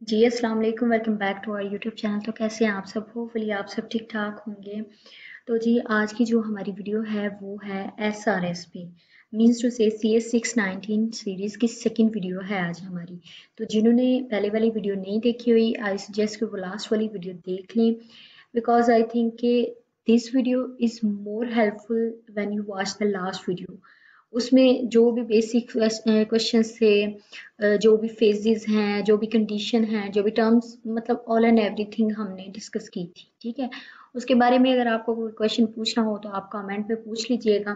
जी, अस्सलाम वालेकुम, welcome back to our YouTube channel. तो कैसे हैं आप सब? होपफुली आप सब ठीक-ठाक होंगे। तो जी, आज की जो हमारी वीडियो है वो है एसआरएसपी मीन्स टू से सीएस 619 सीरीज़ की सेकंड वीडियो है आज हमारी। तो जिन्होंने पहले वाली वीडियो नहीं देखी हुई, आई सजेस्ट कि वो लास्ट वाली वीडियो देख लें बिकॉज़ आई थिंक कि this video is more helpful when you watch the last video. उसमें जो भी बेसिक क्वेश्चंस थे, जो भी फेजेस हैं, जो भी कंडीशन हैं, जो भी टर्म्स, मतलब ऑल एंड एवरीथिंग हमने डिस्कस की थी। ठीक है, उसके बारे में अगर आपको कोई क्वेश्चन पूछना हो तो आप कमेंट में पूछ लीजिएगा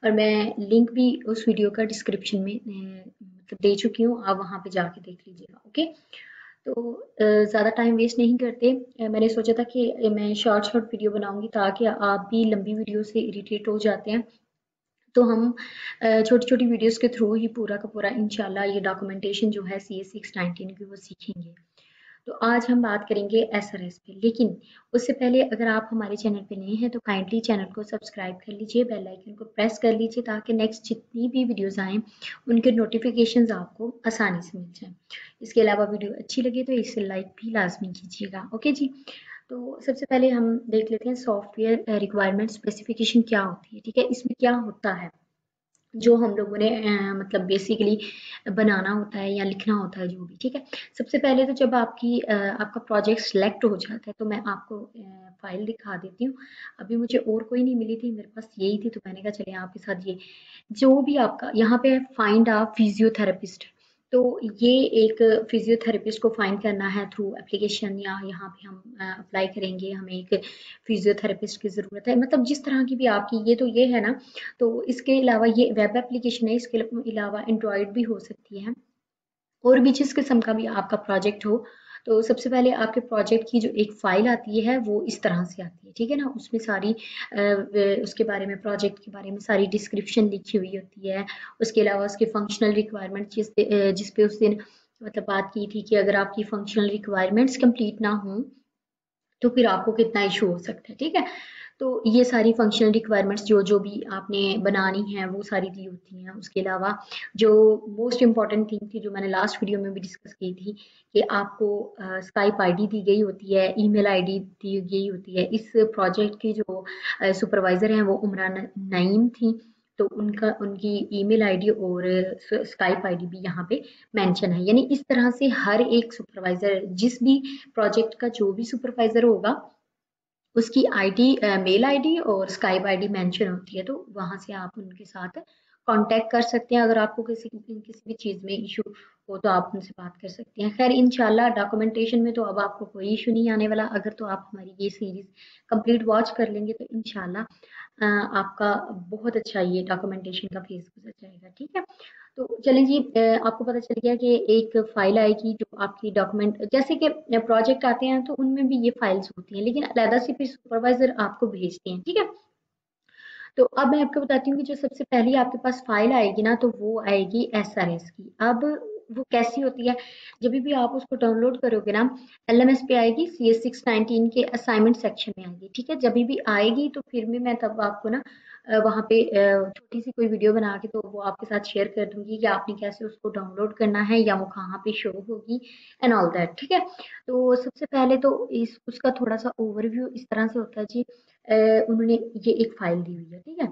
और मैं लिंक भी उस वीडियो का डिस्क्रिप्शन में मतलब दे चुकी हूँ, आप वहाँ पे जाके देख लीजिएगा। ओके, तो ज़्यादा टाइम वेस्ट नहीं करते। मैंने सोचा था कि मैं शॉर्ट शॉर्ट वीडियो बनाऊंगी ताकि आप भी लंबी वीडियो से इरिटेट हो जाते हैं, तो हम छोटी-छोटी वीडियोस के थ्रू ही पूरा का पूरा इंशाल्लाह ये डॉक्यूमेंटेशन जो है सीए 619 की वो सीखेंगे। तो आज हम बात करेंगे एसआरएस पे, लेकिन उससे पहले अगर आप हमारे चैनल पे नए हैं तो काइंडली चैनल को सब्सक्राइब कर लीजिए, बेल आइकन को प्रेस कर लीजिए ताकि नेक्स्ट जितनी भी वीडियोस आएँ उनके नोटिफिकेशंस आपको आसानी से मिल जाएँ। इसके अलावा वीडियो अच्छी लगे तो इसे लाइक भी लाज़मी कीजिएगा। ओके जी। तो सबसे पहले हम देख लेते हैं सॉफ्टवेयर रिक्वायरमेंट स्पेसिफिकेशन क्या होती है। ठीक है, इसमें क्या होता है जो हम लोगों ने मतलब बेसिकली बनाना होता है या लिखना होता है जो भी। ठीक है, सबसे पहले तो जब आपका प्रोजेक्ट सिलेक्ट हो जाता है तो मैं आपको फाइल दिखा देती हूँ। अभी मुझे और कोई नहीं मिली थी, मेरे पास यही थी, तो मैंने कहा चलिए आपके साथ ये जो भी आपका यहाँ पे फाइंड आ फिजियोथेरेपिस्ट। तो ये एक फिजियोथेरेपिस्ट को फाइंड करना है थ्रू एप्लीकेशन, या यहाँ पे हम अप्लाई करेंगे, हमें एक फिजियोथेरेपिस्ट की ज़रूरत है, मतलब जिस तरह की भी आपकी ये तो ये है ना। तो इसके अलावा ये वेब एप्लीकेशन है, इसके अलावा एंड्रॉयड भी हो सकती है और भी जिस किस्म का भी आपका प्रोजेक्ट हो। तो सबसे पहले आपके प्रोजेक्ट की जो एक फाइल आती है वो इस तरह से आती है। ठीक है ना, उसमें सारी उसके बारे में, प्रोजेक्ट के बारे में सारी डिस्क्रिप्शन लिखी हुई होती है। उसके अलावा उसके फंक्शनल रिक्वायरमेंट जिस पे उस दिन मतलब बात की थी कि अगर आपकी फंक्शनल रिक्वायरमेंट्स कंप्लीट ना हो तो फिर आपको कितना इशू हो सकता है। ठीक है, तो ये सारी फंक्शनल रिक्वायरमेंट्स जो जो भी आपने बनानी है वो सारी दी होती हैं। उसके अलावा जो मोस्ट इम्पॉर्टेंट थिंग थी जो मैंने लास्ट वीडियो में भी डिस्कस की थी कि आपको स्काइप आईडी दी गई होती है, ईमेल आईडी दी गई होती है। इस प्रोजेक्ट की जो सुपरवाइजर हैं वो उमरान नईम थी, तो उनका उनकी ईमेल आईडी और स्काइप आईडी भी यहाँ पे मेंशन है। यानी इस तरह से हर एक सुपरवाइजर, जिस भी प्रोजेक्ट का जो भी सुपरवाइजर होगा उसकी आईडी, मेल आईडी और स्काइप आईडी मेंशन होती है, तो वहां से आप उनके साथ कांटेक्ट कर सकते हैं। अगर आपको किसी भी चीज में इशू हो तो आप उनसे बात कर सकते हैं। खैर इंशाल्लाह डॉक्यूमेंटेशन में तो अब आपको कोई इशू नहीं आने वाला। अगर तो आप हमारी ये सीरीज कंप्लीट वॉच कर लेंगे तो इंशाल्लाह आपका बहुत अच्छा ये डॉक्यूमेंटेशन का फेज गुजर जाएगा। ठीक है, तो चलिए जी, आपको पता चल गया कि एक फाइल आएगी जो आपकी डॉक्यूमेंट, जैसे कि प्रोजेक्ट आते हैं तो उनमें भी ये फाइल्स होती हैं, लेकिन अलहदा से फिर सुपरवाइजर आपको भेजते हैं। ठीक है, तो अब मैं आपको बताती हूँ कि जो सबसे पहली आपके पास फाइल आएगी ना तो वो आएगी एसआरएस की। अब वो कैसी होती है, जब भी आप उसको डाउनलोड करोगे ना, एलएमएस पे आएगी, सीएस 619 के असाइनमेंट सेक्शन में आएगी। ठीक है, जब भी आएगी तो फिर भी मैं तब आपको ना वहाँ पे छोटी सी कोई वीडियो बना के तो वो आपके साथ शेयर कर दूंगी कि आपने कैसे उसको डाउनलोड करना है या वो कहाँ पे शो होगी एंड ऑल दैट। ठीक है, तो सबसे पहले तो इस उसका थोड़ा सा ओवरव्यू इस तरह से होता है जी। उन्होंने ये एक फाइल दी हुई है। ठीक है,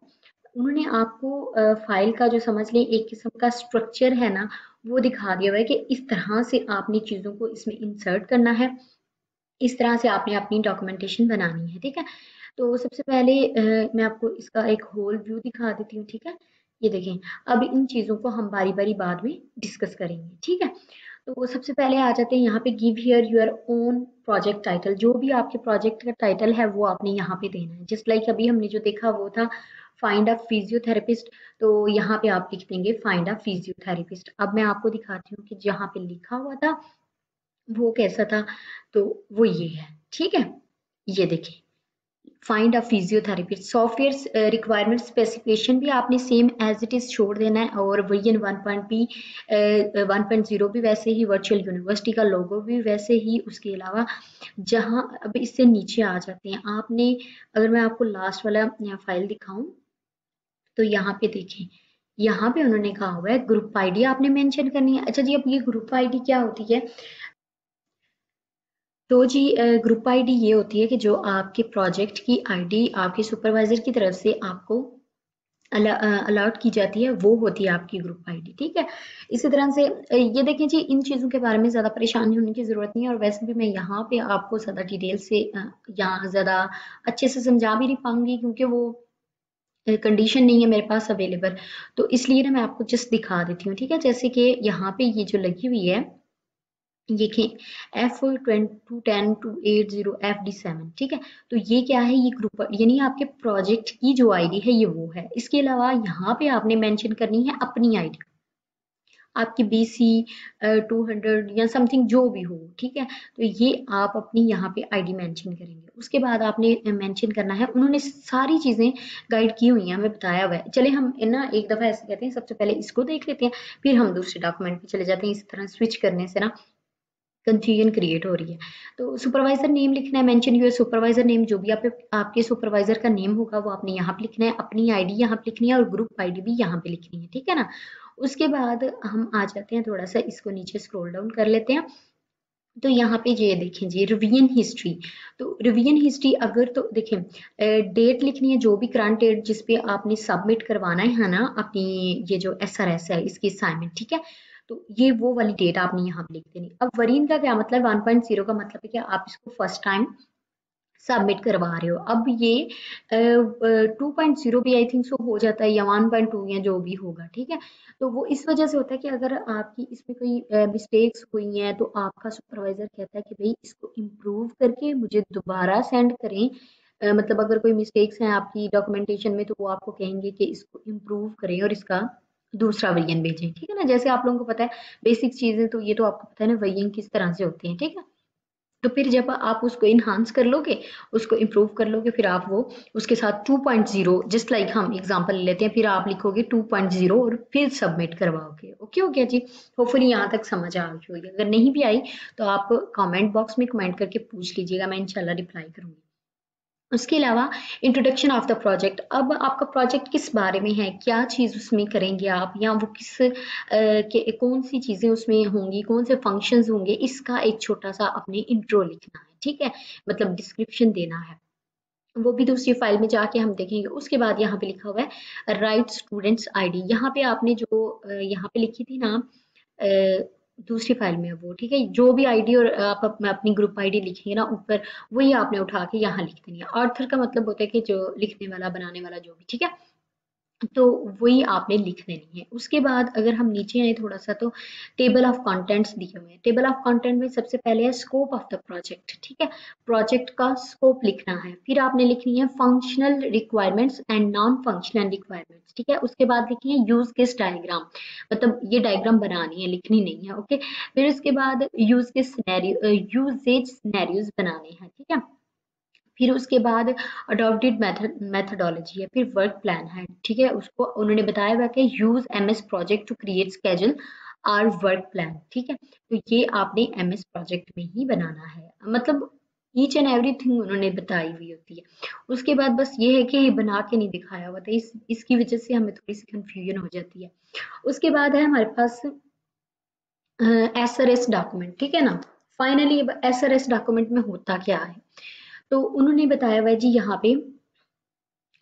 उन्होंने आपको फाइल का जो समझ लें एक किस्म का स्ट्रक्चर है ना वो दिखा दिया हुआ है कि इस तरह से आपने चीज़ों को इसमें इंसर्ट करना है, इस तरह से आपने अपनी डॉक्यूमेंटेशन बनानी है। ठीक है, तो सबसे पहले मैं आपको इसका एक होल व्यू दिखा देती हूँ। ठीक है, ये देखें, अब इन चीज़ों को हम बारी बारी बाद में डिस्कस करेंगे। ठीक है, तो सबसे पहले आ जाते हैं यहाँ पे, give here your own project title. जो भी आपके प्रोजेक्ट का टाइटल है वो आपने यहाँ पे देना है। जस्ट लाइक अभी हमने जो देखा वो था फाइंड अ फिजियोथेरेपिस्ट, तो यहाँ पे आप लिख देंगे फाइंड अ फिजियोथेरेपिस्ट। अब मैं आपको दिखाती हूँ कि जहाँ पे लिखा हुआ था वो कैसा था, तो वो ये है। ठीक है, ये देखिए, find a physiotherapist. Software requirement specification भी आपने सेम एज इट इज छोड़ देना है, और वर्जन 1.0 भी वैसे ही, वर्चुअल यूनिवर्सिटी का लोगो भी वैसे ही। उसके अलावा जहां अब इससे नीचे आ जाते हैं आपने, अगर मैं आपको लास्ट वाला फाइल दिखाऊं तो यहाँ पे देखें, यहाँ पे उन्होंने कहा हुआ है ग्रुप आईडी आपने मेंशन करनी है। अच्छा जी, अब ये ग्रुप आईडी क्या होती है? तो जी ग्रुप आईडी ये होती है कि जो आपके प्रोजेक्ट की आईडी आपके सुपरवाइजर की तरफ से आपको अलॉट की जाती है, वो होती है आपकी ग्रुप आईडी। ठीक है, इसी तरह से ये देखें जी, इन चीज़ों के बारे में ज़्यादा परेशान होने की ज़रूरत नहीं है, और वैसे भी मैं यहाँ पे आपको ज़्यादा डिटेल से यहाँ ज़्यादा अच्छे से समझा भी नहीं पाऊंगी, क्योंकि वो कंडीशन नहीं है मेरे पास अवेलेबल। तो इसलिए ना मैं आपको जस्ट दिखा देती हूँ। ठीक है, जैसे कि यहाँ पे ये जो लगी हुई है, देखिए F210-280 FD7। ठीक है, तो ये क्या है, ये ग्रुप यानी आपके प्रोजेक्ट की जो आईडी है ये वो है। इसके अलावा यहाँ पे आपने मेंशन करनी है अपनी आईडी, आपकी BC 200 या समथिंग जो भी हो। ठीक है, तो ये आप अपनी यहाँ पे आईडी मेंशन करेंगे। उसके बाद आपने मेंशन करना है, उन्होंने सारी चीज़ें गाइड की हुई हैं, हमें बताया हुआ है। चले हम ना एक दफ़ा ऐसे कहते हैं, सबसे पहले इसको देख लेते हैं, फिर हम दूसरे डॉक्यूमेंट पे चले जाते हैं। इस तरह स्विच करने से ना कंफ्यूजन क्रिएट हो रही है। तो सुपरवाइजर नेम लिखना है, मेंशन योर सुपरवाइजर नेम, जो भी आपके सुपरवाइजर का नेम होगा वो आपने यहाँ पे लिखना है, अपनी आईडी यहाँ पे लिखनी है, और ग्रुप आईडी भी यहाँ पे लिखनी है। ठीक है ना, उसके बाद हम आ जाते हैं, थोड़ा सा इसको नीचे स्क्रॉल डाउन कर लेते हैं। तो यहाँ पे ये देखें जी, रिवीजन हिस्ट्री। तो रिवीजन हिस्ट्री अगर तो देखें डेट लिखनी है, जो भी करंट डेट जिस पे आपने सबमिट करवाना है ना अपनी ये जो SRS है इसकी असाइनमेंट। ठीक है, तो ये वो वाली डेट आपने यहाँ पे लिख देनी। अब वरीन का क्या मतलब, 1.0 का मतलब है कि आप इसको फर्स्ट टाइम सबमिट करवा रहे हो। अब ये 2.0 भी आई थिंक सो हो जाता है, या 1.2 या जो भी होगा। ठीक है, तो वो इस वजह से होता है कि अगर आपकी इसमें कोई मिस्टेक्स हुई हैं तो आपका सुपरवाइजर कहता है कि भाई इसको इम्प्रूव करके मुझे दोबारा सेंड करें। मतलब अगर कोई मिस्टेक्स हैं आपकी डॉक्यूमेंटेशन में, तो वो आपको कहेंगे कि इसको इम्प्रूव करें और इसका दूसरा वर्जन भेजें। ठीक है ना, जैसे आप लोगों को पता है बेसिक चीजें, तो ये तो आपको पता है ना वर्जन किस तरह से होते हैं। ठीक है, तो फिर जब आप उसको इन्हांस कर लोगे, उसको इम्प्रूव कर लोगे, फिर आप वो उसके साथ 2.0 जस्ट लाइक हम एग्जांपल लेते हैं, फिर आप लिखोगे 2.0 और फिर सबमिट करवाओगे। ओके हो गया जी, होपफुली यहाँ तक समझ आ गई होगी। अगर नहीं भी आई तो आप कमेंट बॉक्स में कमेंट करके पूछ लीजिएगा, मैं इंशाल्लाह रिप्लाई करूंगी। उसके अलावा इंट्रोडक्शन ऑफ द प्रोजेक्ट। अब आपका प्रोजेक्ट किस बारे में है, क्या चीज़ उसमें करेंगे आप, या वो कौन सी चीज़ें उसमें होंगी, कौन से फंक्शंस होंगे, इसका एक छोटा सा अपने इंट्रो लिखना है। ठीक है, मतलब डिस्क्रिप्शन देना है, वो भी दूसरी फाइल में जाके हम देखेंगे। उसके बाद यहाँ पे लिखा हुआ है राइट स्टूडेंट्स आईडी। यहाँ पे आपने जो यहाँ पे लिखी थी ना दूसरी फाइल में है वो। ठीक है, जो भी आईडी और आप अपनी ग्रुप आईडी लिखेंगे ना ऊपर, वही आपने उठा के यहाँ लिख देनी है। ऑर्थर का मतलब होता है कि जो लिखने वाला, बनाने वाला, जो भी। ठीक है, तो वही आपने लिख देनी है। उसके बाद अगर हम नीचे आए थोड़ा सा, तो टेबल ऑफ कंटेंट्स दिए हुए हैं। टेबल ऑफ कंटेंट में सबसे पहले है स्कोप ऑफ द प्रोजेक्ट। ठीक है, प्रोजेक्ट का स्कोप लिखना है। फिर आपने लिखनी है functional requirements and non functional requirements. ठीक है, उसके बाद लिखनी है यूज केस डायग्राम, मतलब ये डायग्राम बनानी है, लिखनी नहीं है। ओके, फिर उसके बाद use case scenario, usages scenarios बनाने हैं। ठीक है, फिर उसके बाद अडॉप्टेड मेथडोलॉजी है, फिर वर्क प्लान है। ठीक है, उसको उन्होंने बताया हुआ कि use MS project to create schedule और वर्क प्लान। ठीक है, तो ये आपने MS प्रोजेक्ट में ही बनाना है, मतलब ईच एंड एवरीथिंग उन्होंने बताई हुई होती है। उसके बाद बस ये है कि ये बना के नहीं दिखाया हुआ था, इसकी वजह से हमें थोड़ी सी कंफ्यूजन हो जाती है। उसके बाद है हमारे पास SRS डॉक्यूमेंट। ठीक है ना, फाइनली SRS डॉक्यूमेंट में होता क्या है, तो उन्होंने बताया हुआ है जी यहाँ पे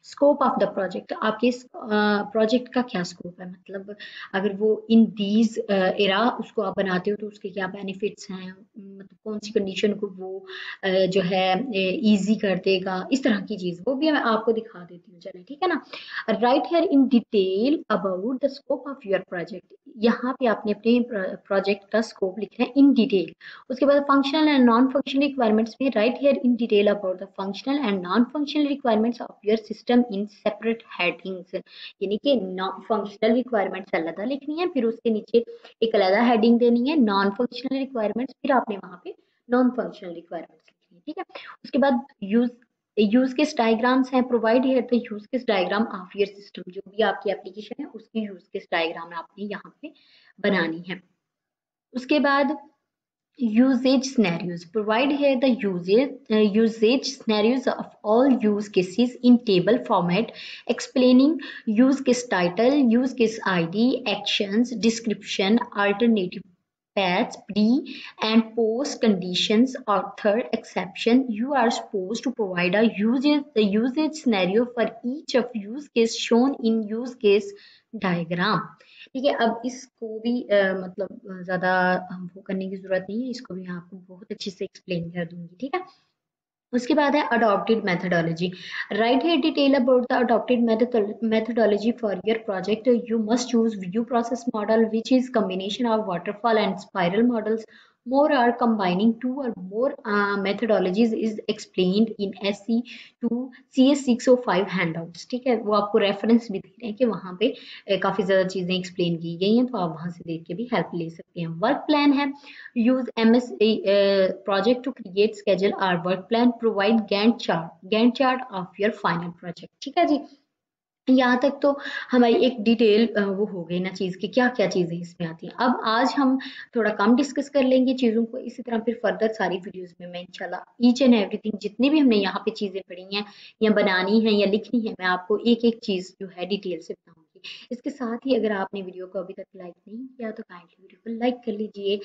स्कोप ऑफ द प्रोजेक्ट। आपके प्रोजेक्ट का क्या स्कोप है, मतलब अगर वो इन दीज एरा उसको आप बनाते हो तो उसके क्या बेनिफिट्स हैं, मतलब कौन सी कंडीशन को वो जो है इजी कर देगा, इस तरह की चीज वो भी मैं आपको दिखा देती हूँ। चले, ठीक है ना, right here in detail about the scope of your project. यहाँ पे आपने अपने प्रोजेक्ट का स्कोप लिखना है इन डिटेल। उसके बाद functional and non functional requirements में write here in detail about the functional and non functional requirements of your system in separate headings. यानी कि फंक्शनल रिक्वायरमेंट्स अलग लिखनी है, फिर उसके नीचे एक अलग हेडिंग देनी है नॉन फंक्शनल रिक्वायरमेंट्स, फिर आपने वहां पे नॉन फंक्शनल रिक्वायरमेंट्स लिखनी है। ठीक है, उसके बाद यूज केस डायग्राम्स हैं, provide here the use case diagram of your system. जो भी आपकी एप्लीकेशन है उसकी यूज केस डायग्राम आपने यहाँ पे बनानी है। उसके बाद usage scenarios, provide here the usage scenarios of all use cases in table format, explaining use case title, use case ID, actions, description, alternative patch, pre and post conditions. Or third exception, you are supposed to provide a usage scenario for each of use case shown in use case diagram. ठीक है, अब इसको भी मतलब ज्यादा वो करने की जरूरत नहीं है, इसको भी मैं आपको बहुत अच्छे से एक्सप्लेन कर दूंगी। ठीक है, उसके बाद है adopted methodology. Right here detail about the adopted methodology for your project. You must choose view process model which is combination of waterfall and spiral models. More are combining two or more methodologies is explained in SC to CS605 handouts। ठीक है, वो आपको reference भी दे रहे हैं कि वहाँ पे काफी ज्यादा चीजें एक्सप्लेन की गई हैं, तो आप वहां से देख के भी हेल्प ले सकते हैं। वर्क प्लान है, use MS project to create schedule or work plan, provide Gantt chart of your final project। ठीक है जी, यहाँ तक तो हमारी एक डिटेल वो हो गई ना चीज की क्या क्या चीजें इसमें आती हैं। अब आज हम थोड़ा कम डिस्कस कर लेंगे चीजों को, इसी तरह फिर फर्दर सारी वीडियोस में मैं इंशाल्लाह ईच एंड एवरीथिंग जितनी भी हमने यहाँ पे चीजें पढ़ी हैं या बनानी है या लिखनी है, मैं आपको एक एक चीज जो है डिटेल से बताऊंगी। इसके साथ ही अगर आपने वीडियो को अभी तक लाइक नहीं किया तो काइंडली वीडियो को लाइक कर लीजिए।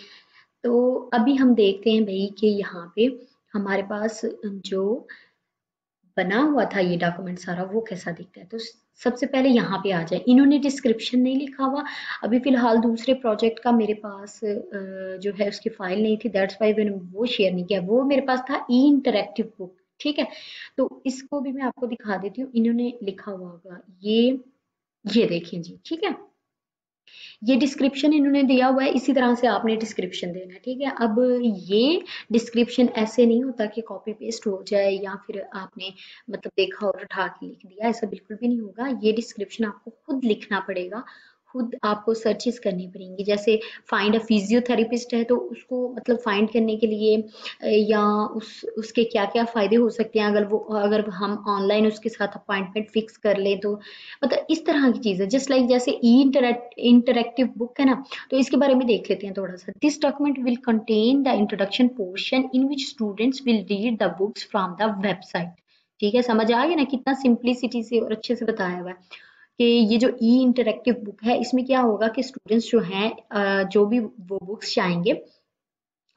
तो अभी हम देखते हैं भाई कि यहाँ पे हमारे पास जो बना हुआ था ये डॉक्यूमेंट सारा वो कैसा दिखता है। तो सबसे पहले यहाँ पे आ जाए, इन्होंने डिस्क्रिप्शन नहीं लिखा हुआ अभी फिलहाल, दूसरे प्रोजेक्ट का मेरे पास जो है उसकी फाइल नहीं थी, दैट्स वाई मैंने वो शेयर नहीं किया, वो मेरे पास था ई इंटरेक्टिव बुक। ठीक है, तो इसको भी मैं आपको दिखा देती हूँ, इन्होंने लिखा हुआ होगा ये देखिए जी। ठीक है, ये डिस्क्रिप्शन इन्होंने दिया हुआ है, इसी तरह से आपने डिस्क्रिप्शन देना है। ठीक है, अब ये डिस्क्रिप्शन ऐसे नहीं होता कि कॉपी पेस्ट हो जाए या फिर आपने मतलब देखा और उठा के लिख दिया, ऐसा बिल्कुल भी नहीं होगा। ये डिस्क्रिप्शन आपको खुद लिखना पड़ेगा, खुद आपको सर्चेस करनी पड़ेंगी। जैसे फाइंड अ फिजियोथेरेपिस्ट है तो उसको मतलब फाइंड करने के लिए या उसके क्या क्या फायदे हो सकते हैं अगर हम ऑनलाइन उसके साथ अपॉइंटमेंट फिक्स कर लें, तो मतलब इस तरह की चीजें जस्ट लाइक जैसे ई इंटरेक्टिव बुक है ना, तो इसके बारे में देख लेते हैं थोड़ा सा। This document will contain the introduction portion in which students will read the books from the website. ठीक है, समझ आ गया ना कितना सिंप्लिसिटी से और अच्छे से बताया हुआ है कि ये जो ई इंटरेक्टिव बुक है इसमें क्या होगा कि स्टूडेंट्स जो हैं जो भी वो बुक्स चाहेंगे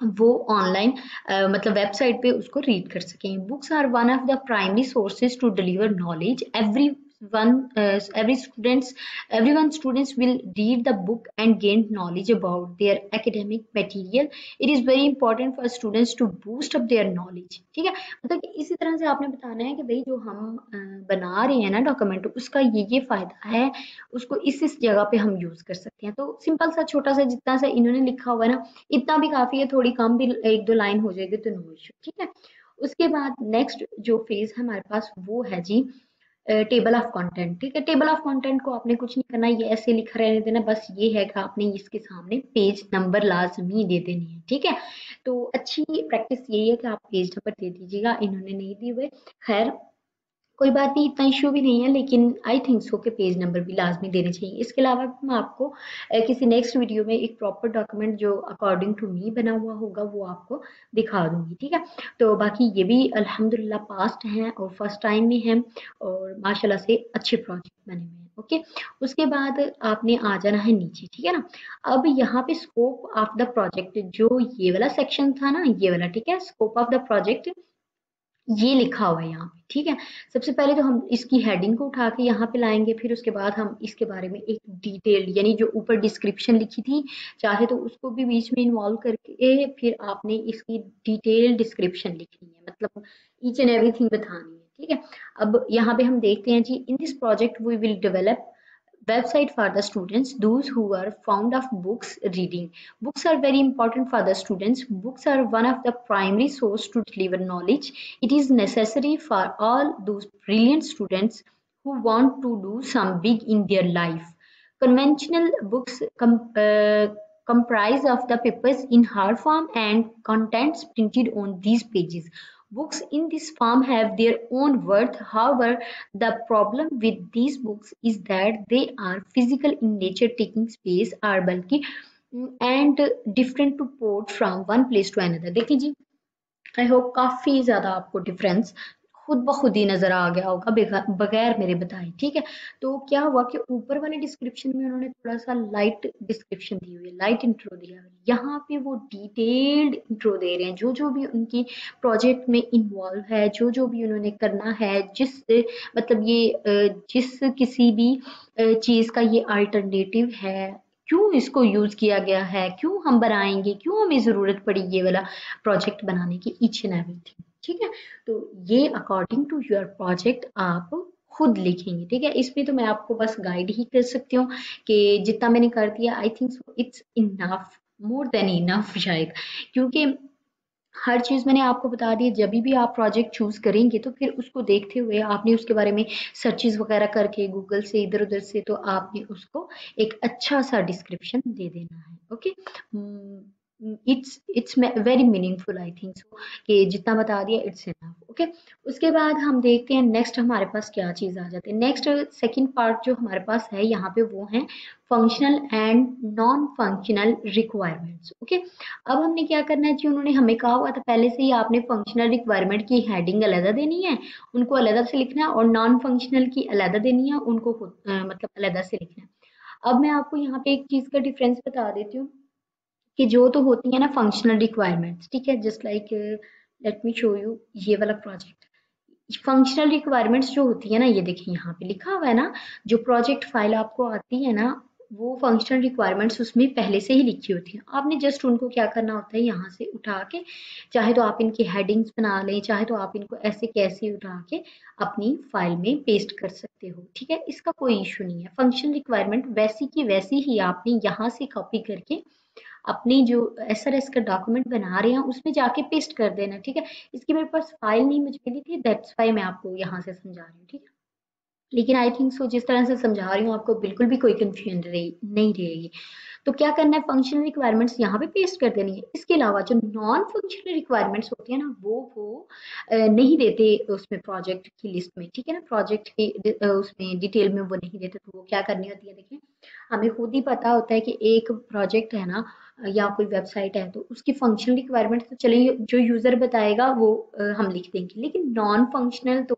वो ऑनलाइन मतलब वेबसाइट पे उसको रीड कर सकें। Books are one of the primary sources to deliver knowledge. Everyone students will read the book and gain knowledge about their academic material. It is very important for students to boost up their knowledge। ठीक है, मतलब कि इसी तरह से आपने बताना है कि भाई जो हम बना रहे हैं ना डॉक्यूमेंट, उसका ये फायदा है, उसको इस जगह पे हम यूज कर सकते हैं। तो सिंपल सा छोटा सा जितना सा इन्होंने लिखा हुआ है ना, इतना भी काफी है, थोड़ी कम भी एक दो लाइन हो जाएगी तो नो इशू। ठीक है, उसके बाद नेक्स्ट जो फेज है हमारे पास वो है जी टेबल ऑफ कंटेंट। ठीक है, टेबल ऑफ कंटेंट को आपने कुछ नहीं करना, ये ऐसे लिखा रहने देना, बस ये है कि आपने इसके सामने पेज नंबर लाजमी दे देने हैं। ठीक है, तो अच्छी प्रैक्टिस यही है कि आप पेज नंबर दे दीजिएगा, इन्होंने नहीं दिए हुए, खैर कोई बात नहीं, इतना इश्यू भी नहीं है, लेकिन आई थिंक सो के पेज नंबर भी लाजमी देने चाहिए। इसके अलावा मैं आपको किसी नेक्स्ट वीडियो में एक प्रॉपर डॉक्यूमेंट जो अकॉर्डिंग टू मी बना हुआ होगा वो आपको दिखा दूंगी। ठीक है, तो बाकी ये भी अल्हम्दुलिल्लाह पास्ट हैं और फर्स्ट टाइम में हैं और माशाल्लाह से अच्छे प्रोजेक्ट बने हुए हैं। ओके, उसके बाद आपने आ जाना है नीचे। ठीक है ना, अब यहाँ पे स्कोप ऑफ द प्रोजेक्ट, जो ये वाला सेक्शन था ना, ये वाला, ठीक है, स्कोप ऑफ द प्रोजेक्ट ये लिखा हुआ है यहाँ पे। ठीक है, सबसे पहले तो हम इसकी हेडिंग को उठा के यहाँ पे लाएंगे, फिर उसके बाद हम इसके बारे में एक डिटेल यानी जो ऊपर डिस्क्रिप्शन लिखी थी चाहे तो उसको भी बीच में इन्वॉल्व करके फिर आपने इसकी डिटेल डिस्क्रिप्शन लिखनी है, मतलब ईच एंड एवरीथिंग बतानी है। ठीक है, अब यहाँ पे हम देखते हैं जी, in this project we will develop website for the students those who are fond of books reading. Books are very important for the students. Books are one of the primary source to deliver knowledge. It is necessary for all those brilliant students who want to do some big in their life. Conventional books comprise of the papers in hard form and contents printed on these pages. Books in this form have their own worth. However, the problem with these books is that they are physical in nature, taking space, are bulky and different to port from one place to another। देखिए जी, I hope काफी ज्यादा आपको difference खुद ब खुद ही नजर आ गया होगा बगैर मेरे बताए, ठीक है। तो क्या हुआ कि ऊपर वाले डिस्क्रिप्शन में उन्होंने थोड़ा सा लाइट डिस्क्रिप्शन दी हुई है, लाइट इंट्रो दिया हुआ है। यहाँ पे वो डिटेल्ड इंट्रो दे रहे हैं, जो जो भी उनकी प्रोजेक्ट में इन्वॉल्व है, जो जो भी उन्होंने करना है, मतलब ये जिस किसी भी चीज का ये अल्टरनेटिव है, क्यों इसको यूज किया गया है, क्यों हम बनाएंगे, क्यों हमें जरूरत पड़ी ये वाला प्रोजेक्ट बनाने की, ईच एंड एवरीथिंग, ठीक है। तो ये अकॉर्डिंग टू योर प्रोजेक्ट आप खुद लिखेंगे, ठीक है। इसमें तो मैं आपको बस गाइड ही कर सकती हूँ कि जितना मैंने कर दिया, I think so it's enough, more than enough शायद, क्योंकि हर चीज़ मैंने आपको बता दी। जब भी आप प्रोजेक्ट चूज़ करेंगे तो फिर उसको देखते हुए आपने उसके बारे में सर्चेज़ वगैरह करके गूगल से इधर-उधर से, तो आपने उसको एक अच्छा सा डिस्क्रिप्शन दे देना है, okay. It's very meaningful, I think so कि जितना बता दिया इट्स इनफ, ओके। उसके बाद हम देखते हैं नेक्स्ट हमारे पास क्या चीज़ आ जाती है। नेक्स्ट सेकंड पार्ट जो हमारे पास है यहाँ पे वो है functional and non functional requirements, okay. अब हमने क्या करना है जी, उन्होंने हमें कहा हुआ था पहले से ही आपने फंक्शनल रिक्वायरमेंट की हेडिंग अलग देनी है, उनको अलग से लिखना है, और नॉन फंक्शनल की अलग देनी है, उनको मतलब अलग से लिखना है। अब मैं आपको यहाँ पे एक चीज का डिफरेंस बता देती हूँ कि जो तो होती है ना फंक्शनल रिक्वायरमेंट्स, ठीक है, just like let me show you ये वाला प्रोजेक्ट। फंक्शनल रिक्वायरमेंट्स जो होती है ना, ये देखिए यहाँ पे लिखा हुआ है ना, जो प्रोजेक्ट फाइल आपको आती है ना, वो फंक्शनल रिक्वायरमेंट्स उसमें पहले से ही लिखी होती हैं। आपने जस्ट उनको क्या करना होता है, यहाँ से उठा के, चाहे तो आप इनकी हेडिंग्स बना लें, चाहे तो आप इनको ऐसे कैसे उठा के अपनी फाइल में पेस्ट कर सकते हो, ठीक है। इसका कोई इशू नहीं है। फंक्शनल रिक्वायरमेंट वैसी की वैसी ही आपने यहाँ से कॉपी करके अपनी जो एसआरएस का डॉक्यूमेंट बना रहे हैं उसमें जाके पेस्ट कर देना, ठीक है। इसकी मेरे पास फाइल नहीं मुझे मिली थी, दैट्स वाई मैं आपको यहाँ से समझा रही हूँ, ठीक है। लेकिन आई थिंक सो जिस तरह से समझा रही हूँ आपको बिल्कुल भी कोई कंफ्यूजन नहीं रहेगी। तो क्या करना है, फंक्शनल रिक्वायरमेंट्स यहाँ पे पेस्ट कर देनी है। इसके अलावा जो नॉन फंक्शनल रिक्वायरमेंट्स होती है ना, वो नहीं देते उसमें प्रोजेक्ट की लिस्ट में, ठीक है ना, प्रोजेक्ट की उसमें डिटेल में वो नहीं देते। तो वो क्या करनी होती है, देखिए हमें खुद ही पता होता है कि एक प्रोजेक्ट है ना, या कोई वेबसाइट है, तो उसकी फंक्शनल रिक्वायरमेंट तो चलिए जो यूजर बताएगा वो हम लिख देंगे, लेकिन नॉन फंक्शनल तो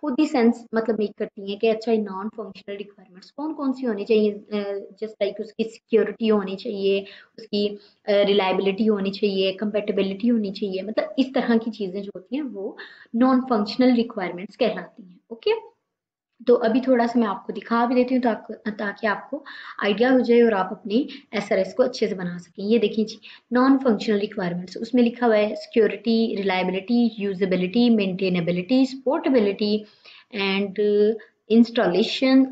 खुद ही सेंस मतलब मेक करती हैं कि अच्छा ये नॉन फंक्शनल रिक्वायरमेंट्स कौन कौन सी होनी चाहिए, जस्ट लाइक उसकी सिक्योरिटी होनी चाहिए, उसकी रिलायबिलिटी होनी चाहिए, कंपेटेबिलिटी होनी चाहिए, मतलब इस तरह की चीजें जो होती हैं वो नॉन फंक्शनल रिक्वायरमेंट्स कहलाती हैं, ओके। तो अभी थोड़ा सा मैं आपको दिखा भी देती हूँ ताकि आपको आइडिया हो जाए और आप अपनी एसआरएस को अच्छे से बना सकें। ये देखिए जी, नॉन फंक्शनल रिक्वायरमेंट्स उसमें लिखा हुआ है security, reliability, usability, maintainability, supportability and installation,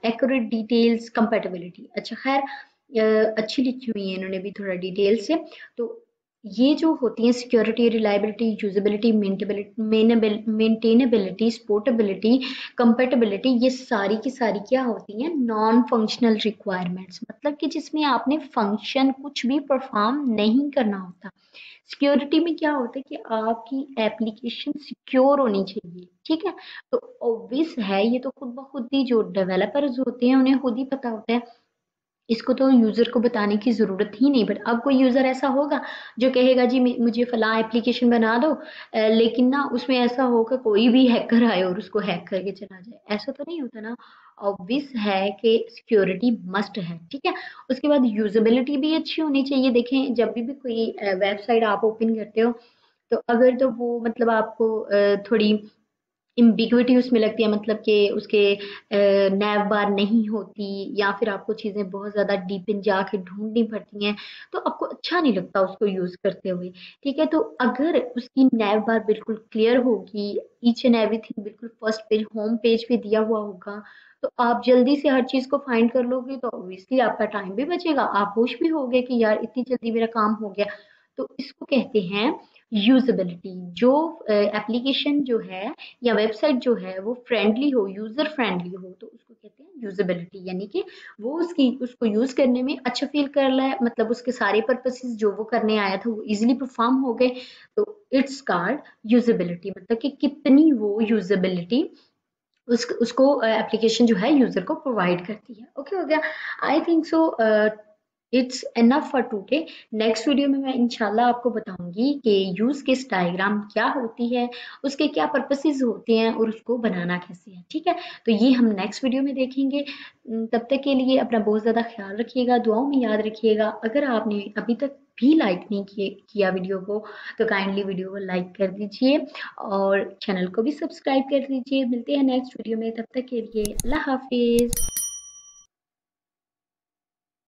accurate details, compatibility. अच्छा खैर अच्छी लिखी हुई है इन्होंने भी थोड़ा डिटेल से। तो ये जो होती है security, reliability, usability, maintainability, supportability, compatibility, ये सारी की सारी क्या होती हैं, नॉन फंक्शनल रिक्वायरमेंट्स, मतलब कि जिसमें आपने फंक्शन कुछ भी परफॉर्म नहीं करना होता। सिक्योरिटी में क्या होता है कि आपकी एप्लीकेशन सिक्योर होनी चाहिए, ठीक है। तो ऑब्वियस है, ये तो खुद ब खुद ही जो डेवलपर्स होते हैं उन्हें खुद ही पता होता है, इसको तो यूजर को बताने की जरूरत ही नहीं। बट अब कोई यूजर ऐसा होगा जो कहेगा जी मुझे फला एप्लीकेशन बना दो, लेकिन ना उसमें ऐसा हो कि कोई भी हैकर आए और उसको हैक करके चला जाए, ऐसा तो नहीं होता ना। ऑब्वियस है कि सिक्योरिटी मस्ट है, ठीक है। उसके बाद यूजेबिलिटी भी अच्छी होनी चाहिए। देखें जब भी कोई वेबसाइट आप ओपन करते हो, तो अगर तो वो मतलब आपको थोड़ी एम्बिग्विटी उसमें लगती है, मतलब कि उसके नैव बार नहीं होती, या फिर आपको चीज़ें बहुत ज़्यादा डीप इन जाके ढूंढनी पड़ती हैं, तो आपको अच्छा नहीं लगता उसको यूज़ करते हुए, ठीक है। तो अगर उसकी नैव बार बिल्कुल क्लियर होगी, ईच एंड एवरीथिंग बिल्कुल फर्स्ट पेज होम पेज पे दिया हुआ होगा, तो आप जल्दी से हर चीज़ को फाइंड कर लोगे, तो ऑब्वियसली आपका टाइम भी बचेगा, आप खुश भी होगे कि यार इतनी जल्दी मेरा काम हो गया। तो इसको कहते हैं यूजेबिलिटी। जो एप्लीकेशन जो है या वेबसाइट जो है वो फ्रेंडली हो, यूजर फ्रेंडली हो, तो उसको कहते हैं यूजेबिलिटी, यानी कि वो उसको यूज करने में अच्छा फील कर रहा है, मतलब उसके सारे पर्पसेस जो वो करने आया था वो इजीली परफॉर्म हो गए। तो इट्स कॉल्ड यूजेबिलिटी, मतलब कि कितनी वो यूजेबिलिटी उसको एप्लीकेशन जो है यूजर को प्रोवाइड करती है, ओके हो गया। I think so it's enough for today. Next video में मैं इंशाल्लाह आपको बताऊंगी कि यूज केस डायग्राम क्या होती है, उसके क्या पर्पसेस होते हैं और उसको बनाना कैसे है। ठीक है, तो ये हम नेक्स्ट वीडियो में देखेंगे। तब तक के लिए अपना बहुत ज़्यादा ख्याल रखिएगा, दुआओं में याद रखिएगा। अगर आपने अभी तक भी लाइक नहीं किया वीडियो को, तो काइंडली वीडियो को लाइक कर दीजिए और चैनल को भी सब्सक्राइब कर दीजिए। मिलते हैं नेक्स्ट वीडियो में, तब तक के लिए अल्लाह हाफिज़।